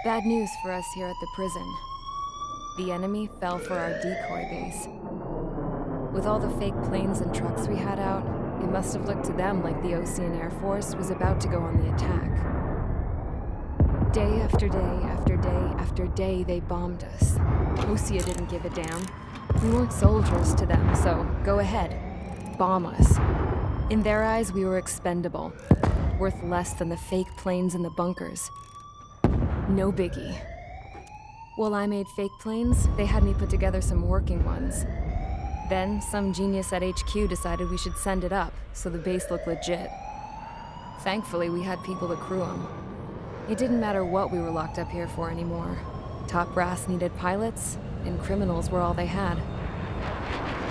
Bad news for us here at the prison. The enemy fell for our decoy base. With all the fake planes and trucks we had out, it must have looked to them like the Ocean Air Force was about to go on the attack. Day after day after day after day, they bombed us. Osea didn't give a damn. We weren't soldiers to them, so go ahead. Bomb us. In their eyes, we were expendable. Worth less than the fake planes in the bunkers. No biggie. While I made fake planes, they had me put together some working ones. Then, some genius at HQ decided we should send it up, so the base looked legit. Thankfully, we had people to crew them. It didn't matter what we were locked up here for anymore. Top brass needed pilots, and criminals were all they had.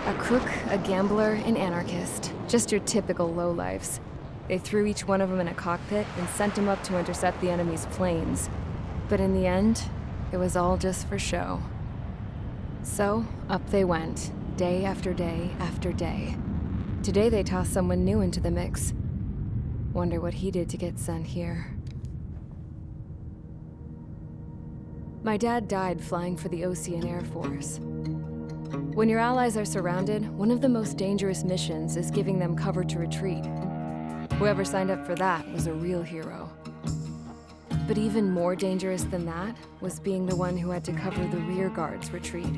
A crook, a gambler, an anarchist. Just your typical lowlifes. They threw each one of them in a cockpit and sent them up to intercept the enemy's planes. But in the end, it was all just for show. So, up they went, day after day after day. Today they tossed someone new into the mix. Wonder what he did to get sent here. My dad died flying for the Ocean Air Force. When your allies are surrounded, one of the most dangerous missions is giving them cover to retreat. Whoever signed up for that was a real hero. But even more dangerous than that was being the one who had to cover the rear guard's retreat.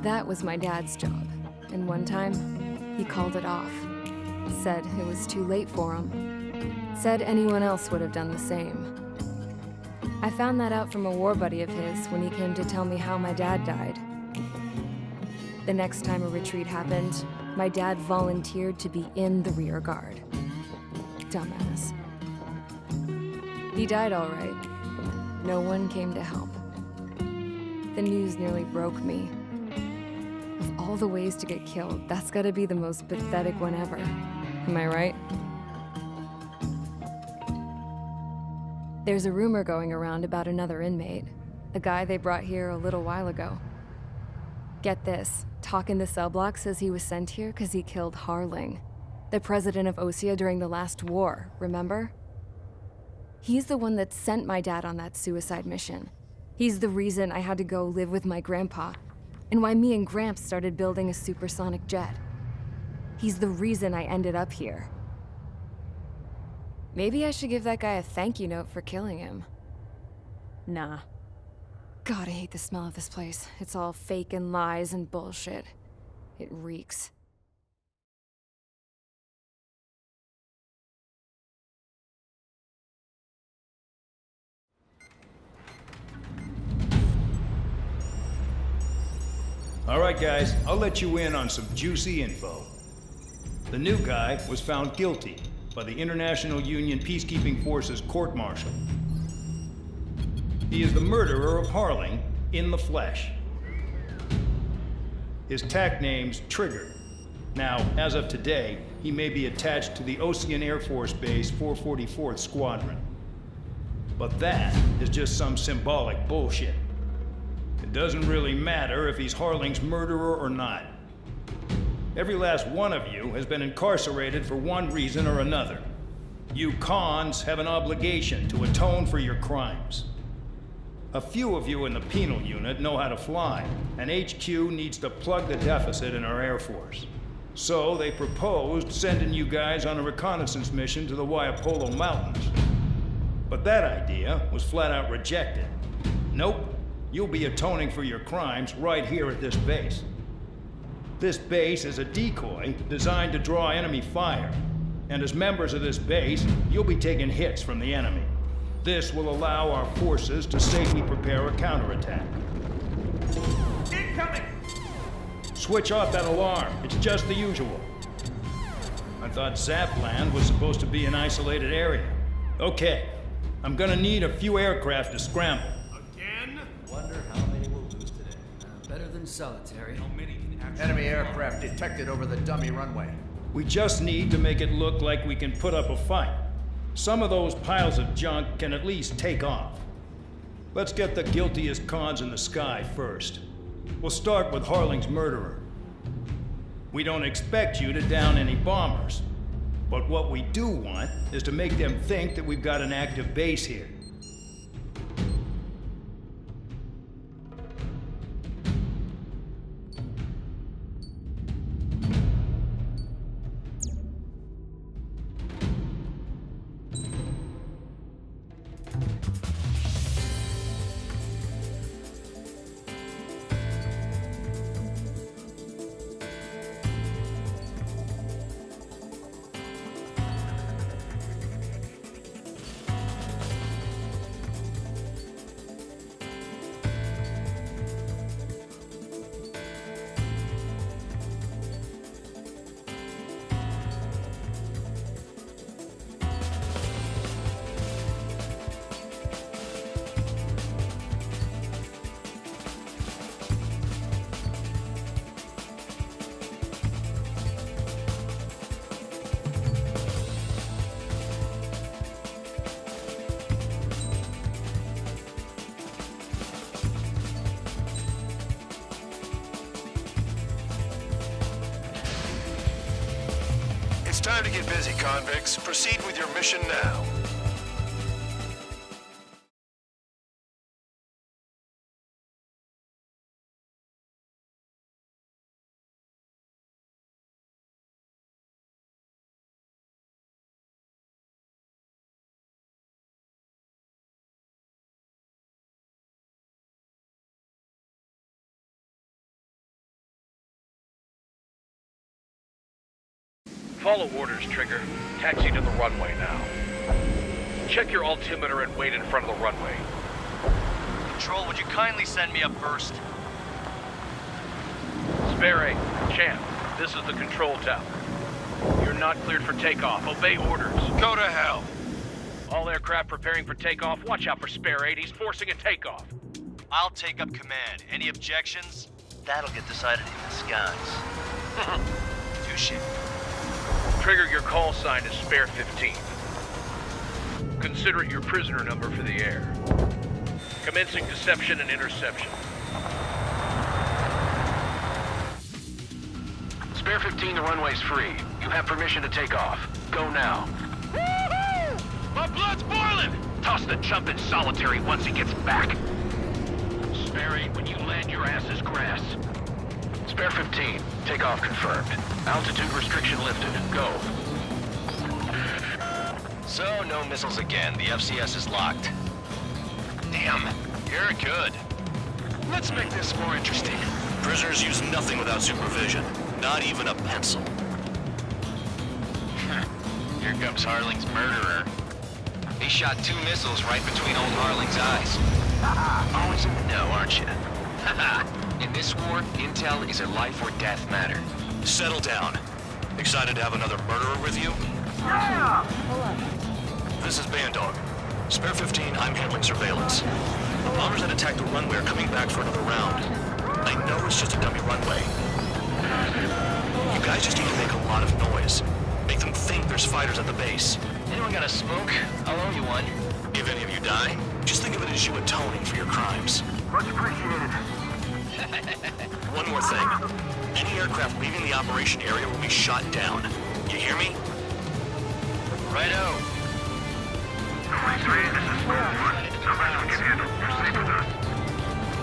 That was my dad's job, and one time, he called it off. Said it was too late for him. Said anyone else would have done the same. I found that out from a war buddy of his when he came to tell me how my dad died. The next time a retreat happened, my dad volunteered to be in the rear guard. Dumbass. He died all right. No one came to help. The news nearly broke me. Of all the ways to get killed, that's gotta be the most pathetic one ever. Am I right? There's a rumor going around about another inmate. A guy they brought here a little while ago. Get this, talk in the cell block says he was sent here because he killed Harling, the president of Osea during the last war, remember? He's the one that sent my dad on that suicide mission. He's the reason I had to go live with my grandpa, and why me and Gramps started building a supersonic jet. He's the reason I ended up here. Maybe I should give that guy a thank you note for killing him. Nah. God, I hate the smell of this place. It's all fake and lies and bullshit. It reeks. All right, guys, I'll let you in on some juicy info. The new guy was found guilty by the International Union Peacekeeping Forces court-martial. He is the murderer of Harling in the flesh. His TAC name's Trigger. Now, as of today, he may be attached to the Ocean Air Force Base 444th Squadron. But that is just some symbolic bullshit. It doesn't really matter if he's Harling's murderer or not. Every last one of you has been incarcerated for one reason or another. You cons have an obligation to atone for your crimes. A few of you in the penal unit know how to fly, and HQ needs to plug the deficit in our Air Force. So they proposed sending you guys on a reconnaissance mission to the Waiapolo Mountains. But that idea was flat out rejected. Nope, you'll be atoning for your crimes right here at this base. This base is a decoy designed to draw enemy fire. And as members of this base, you'll be taking hits from the enemy. This will allow our forces to safely prepare a counterattack. Incoming! Switch off that alarm. It's just the usual. I thought Zapland was supposed to be an isolated area. Okay, I'm gonna need a few aircraft to scramble. Again? Wonder how many we'll lose today. Better than solitary. How many can actually... Enemy aircraft detected over the dummy runway. We just need to make it look like we can put up a fight. Some of those piles of junk can at least take off. Let's get the guiltiest cons in the sky first. We'll start with Harling's murderer. We don't expect you to down any bombers. But what we do want is to make them think that we've got an active base here. It's time to get busy, convicts. Proceed with your mission now. Follow orders, Trigger. Taxi to the runway now. Check your altimeter and wait in front of the runway. Control, would you kindly send me up first? Spare 8, Champ, this is the control tower. You're not cleared for takeoff. Obey orders. Go to hell. All aircraft preparing for takeoff. Watch out for Spare 8. He's forcing a takeoff. I'll take up command. Any objections? That'll get decided in the skies. Touche. Trigger, your call sign is Spare 15. Consider it your prisoner number for the air. Commencing deception and interception. Spare 15, the runway's free. You have permission to take off. Go now. My blood's boiling! Toss the chump in solitary once he gets back. Spare 8, when you land, your ass is grass. Spare 15, takeoff confirmed. Altitude restriction lifted. Go. So, no missiles again. The FCS is locked. Damn, you're good. Let's make this more interesting. Prisoners use nothing without supervision. Not even a pencil. Here comes Harling's murderer. He shot 2 missiles right between old Harling's eyes. Always in the know, aren't you? In this war, intel is a life or death matter. Settle down. Excited to have another murderer with you? This is Bandog. Spare 15, I'm handling surveillance. The bombers that attacked the runway are coming back for another round. I know it's just a dummy runway. You guys just need to make a lot of noise. Make them think there's fighters at the base. Anyone got a smoke? I'll owe you one. If any of you die, just think of it as you atoning for your crimes. Much appreciated. One more thing. Any aircraft leaving the operation area will be shot down. You hear me? Righto. 23, this is Storm 1. The rest we can handle. Proceed with us.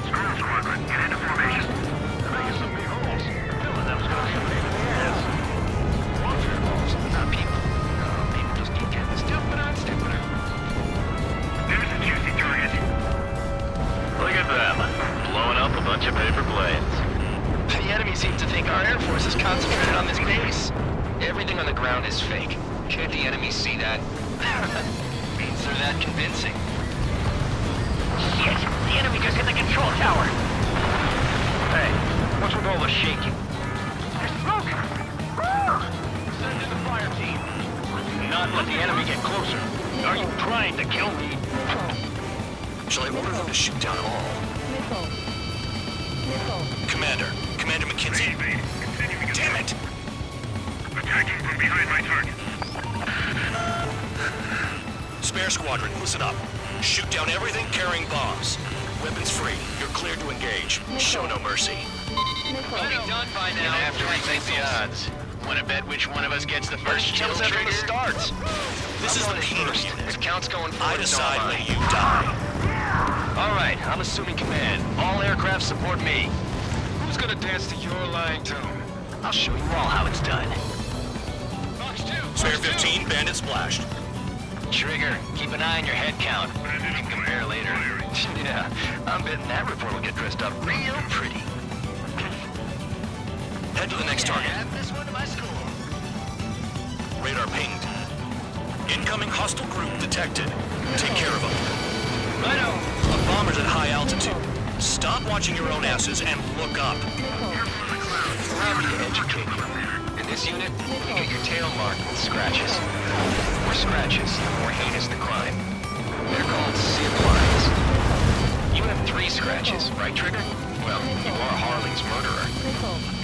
Storm Squadron, get into formation. They're making some big holes. Filling them's gonna be a pain in the ass. Monster holes, not people. People just keep getting stupider and stupider. There's a juicy target. Look at them. Blowing up a bunch of paper planes. The enemy seems to think our Air Force is concentrated on this base. Everything on the ground is fake. Can't the enemy see that? Means they're that convincing. Shit! The enemy just hit the control tower! Hey, what's with all the shaking? There's smoke! Send in the fire team. Do not let the enemy get closer. Are you trying to kill me? Shall I order them to shoot down all? Commander McKinsey. Damn it! Attacking from behind my target. Spare squadron, listen up. Shoot down everything carrying bombs. Weapons free. You're cleared to engage. Show no mercy. We'll be done by now. You'll have to rethink the odds. Want to bet which one of us gets the first kill From the trigger? start. This is the penal first. unit. This count's going forward. I decide don't when you die. All right, I'm assuming command. All aircraft support me. Who's gonna dance to your lying tune? I'll show you all how it's done. Spare 15, bandit splashed. Trigger, keep an eye on your head count. We can compare later. Yeah, I'm betting that report will get dressed up real pretty. Head to the next target. Add this one to my score. Radar pinged. Incoming hostile group detected. Take care of them. Righto. A bomber's at high altitude. Stop watching your own asses and look up. Allow me to educate you. In this unit, you get your tail marked with scratches. The more scratches, the more heinous the crime. They're called SID lines. You have 3 scratches, right, Trigger? Well, you are Harling's murderer.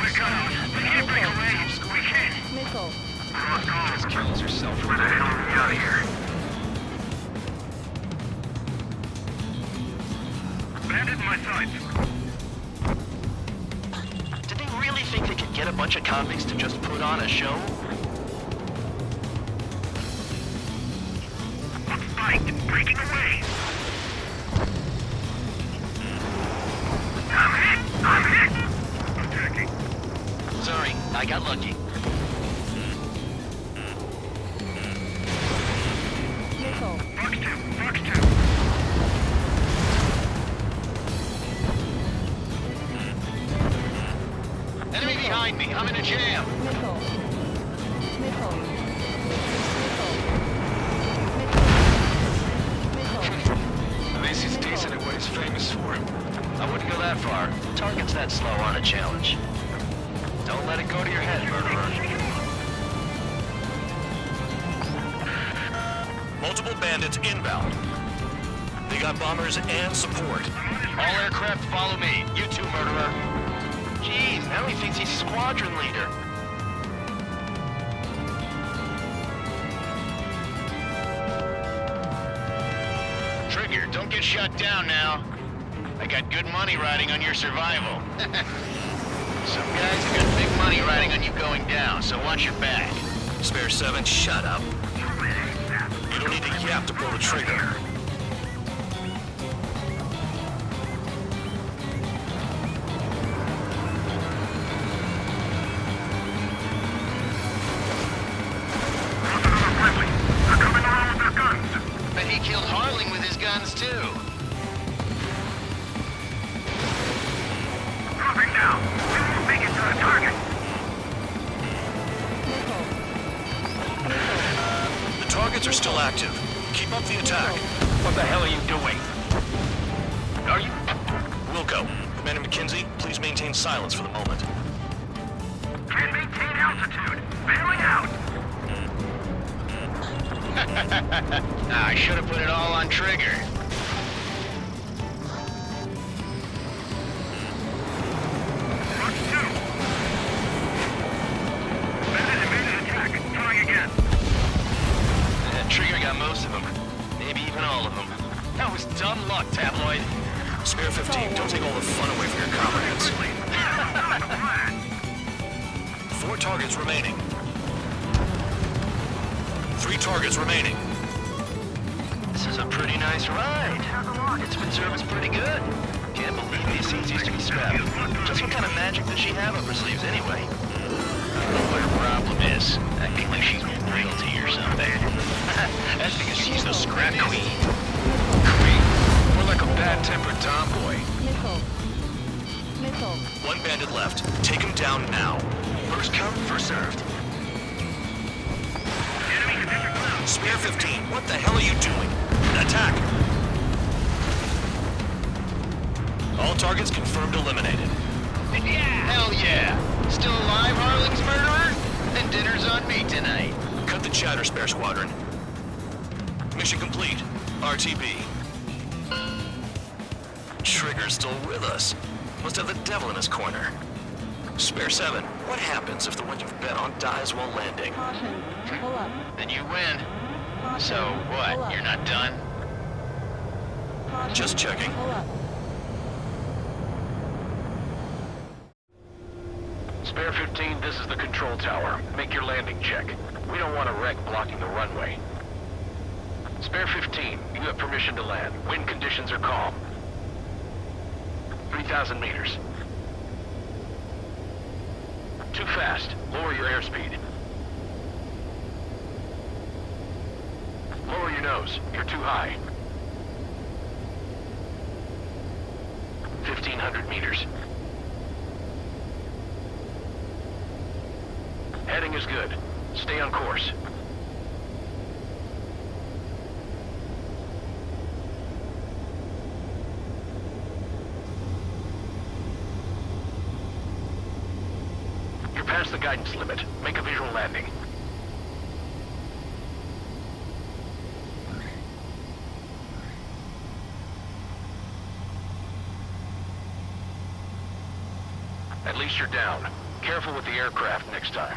We're cut out. We can't break away. We can't. Cross calls. Just kills herself. Where the hell are we out of here? Bandit in my sights. Did they really think they could get a bunch of convicts to just put on a show? Taking away. I'm hit. I'm checking. Sorry, I got lucky. Nickel. Fox 2. Enemy behind me. I'm in a jam. Nickel. Nickel. At least he's decent at what he's famous for. I wouldn't go that far. Targets that slow aren't a challenge. Don't let it go to your head, murderer. Multiple bandits inbound. They got bombers and support. All aircraft follow me. You too, murderer. Jeez, now he thinks he's squadron leader. Trigger, don't get shut down now. I got good money riding on your survival. Some guys have got big money riding on you going down, so watch your back. Spare 7, shut up. You don't need to yap to pull the trigger. They're coming around with their guns. Bet he killed Harling with his guns, too. Dropping down. We won't make it to the target. The targets are still active. Keep up the attack. What the hell are you doing? Are you... Wilco, Commander McKenzie, please maintain silence for the moment. Can't maintain altitude. Bailing out. I should have put it all on Trigger. Fox 2. Bandit evaded attack. Trying again. Trigger got most of them. Maybe even all of them. That was dumb luck, Tabloid. Spare 15, don't take all the fun away from your comrades. 4 targets remaining. 3 targets remaining. This is a pretty nice ride. Its service pretty good. Can't believe these things used to be scrapped. Just what kind of magic does she have up her sleeves anyway? I don't know what her problem is. Acting like she's royalty or something. That's because she's the scrap queen. Queen? More like a bad-tempered tomboy. Nickel. Nickel. 1 bandit left. Take him down now. First come, first served. Spare 15, what the hell are you doing? Attack! All targets confirmed eliminated. Yeah! Hell yeah! Still alive, Harling's murderer? Then dinner's on me tonight. Cut the chatter, Spare Squadron. Mission complete. RTB. Trigger's still with us. Must have the devil in his corner. Spare 7, what happens if the one you've bet on dies while landing? Caution. Pull up. Then you win. Caution. So what? Pull up. You're not done? Caution. Just checking. Pull up. Spare 15, this is the control tower. Make your landing check. We don't want a wreck blocking the runway. Spare 15, you have permission to land. Wind conditions are calm. 3,000 meters. Too fast. Lower your airspeed. Lower your nose. You're too high. 1,500 meters. Heading is good. Stay on course. You're past the guidance limit. Make a visual landing. At least you're down. Careful with the aircraft next time.